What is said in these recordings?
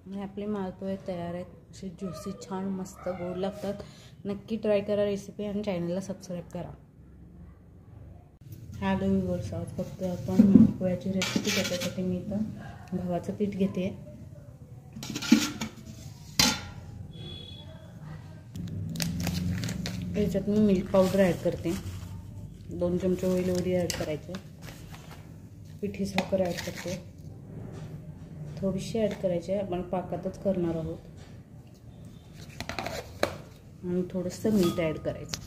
आणि आपले मालपोहे तयार आहेत. असे ज्युसी छान मस्त गोड लागतात. नक्की ट्राय करा रेसिपी आणि चॅनलला सबस्क्राईब करा. हॅलो व्ह्यूअर्स, आज फक्त आपण मालपोह्याची रेसिपी. त्याच्यासाठी मी इथं गव्हाचं पीठ घेते. याच्यात मी मिल्क पावडर ॲड करते. 2 चमचे होईल एवढी ॲड करायचं. पिठी साखर ॲड करते. थोडीशी ॲड करायची आहे, आपण पाकातच करणार आहोत. आणि थोडंसं मीठ ॲड करायचं.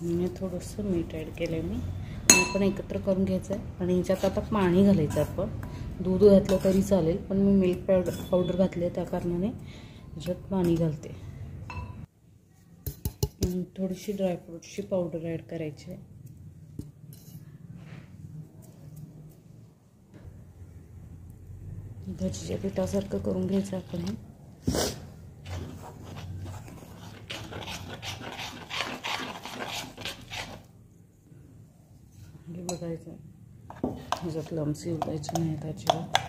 मी थोडंसं मीठ ॲड केलं मी. आपण एकत्र करून घ्यायचं आहे. आणि ह्याच्यात आता पाणी घालायचं. आपण दूध घातलं तरी चालेल, पण मी मिल्क पावडर घातले त्या कारणाने ह्याच्यात पाणी घालते. थोडीशी ड्रायफ्रूटची पावडर ॲड करायची आहे. भजीच्या पिठासारखं करून घ्यायचं आपण. हे बघायचं ह्याच्यात लम्स येऊ द्यायचे नाही. त्याच्यावर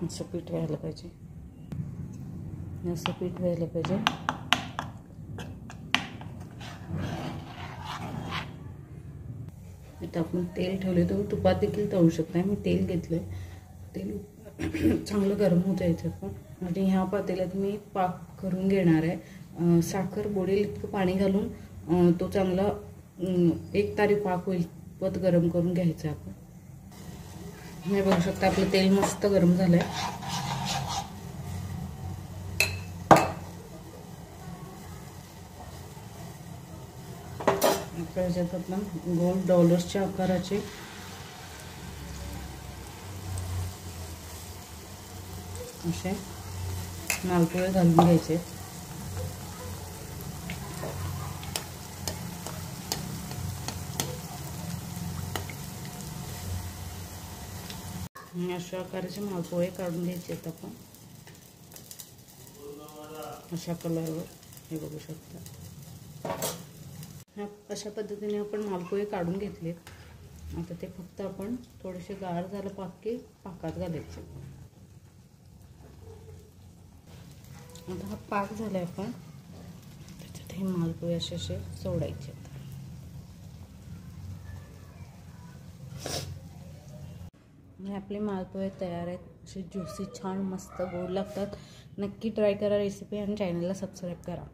असं पीठ व्हायला पाहिजे. असं पीठ व्हायला पाहिजे. इथं आपण तेल ठेवले, तर तुपात देखील तळू शकता. मी तेल घेतलंय. तेल चांगलं गरम होत द्यायचं आपण. आणि ह्या पातेल्यात मी पाक करून घेणार आहे. साखर बुडेल इतकं पाणी घालून तो चांगला एकतारी पाक होईल पत गरम करून घ्यायचं आपण. हे बघू शकता आपलं तेल मस्त गरम झालंय. त्याच्यात आपण गोल डॉलर्सच्या आकाराचे असे मालपोहे घालून घ्यायचे. अशा आकाराचे मालपोहे काढून घ्यायचे आहेत आपण. अशा कलरवर हे बघू शकता. अशा पद्धतीने आपण मालपोहे काढून घेतलेत. आता ते फक्त आपण थोडेसे गार झालं की पाकात घालायचे. आता हा पाक झालाय. आपण त्याच्यात हे मालपोहे असे सोडायचे. आणि आपले मालपोहे तयार आहेत. असे ज्युसी छान मस्त गोड लागतात. नक्की ट्राय करा रेसिपी आणि चॅनलला सबस्क्राईब करा.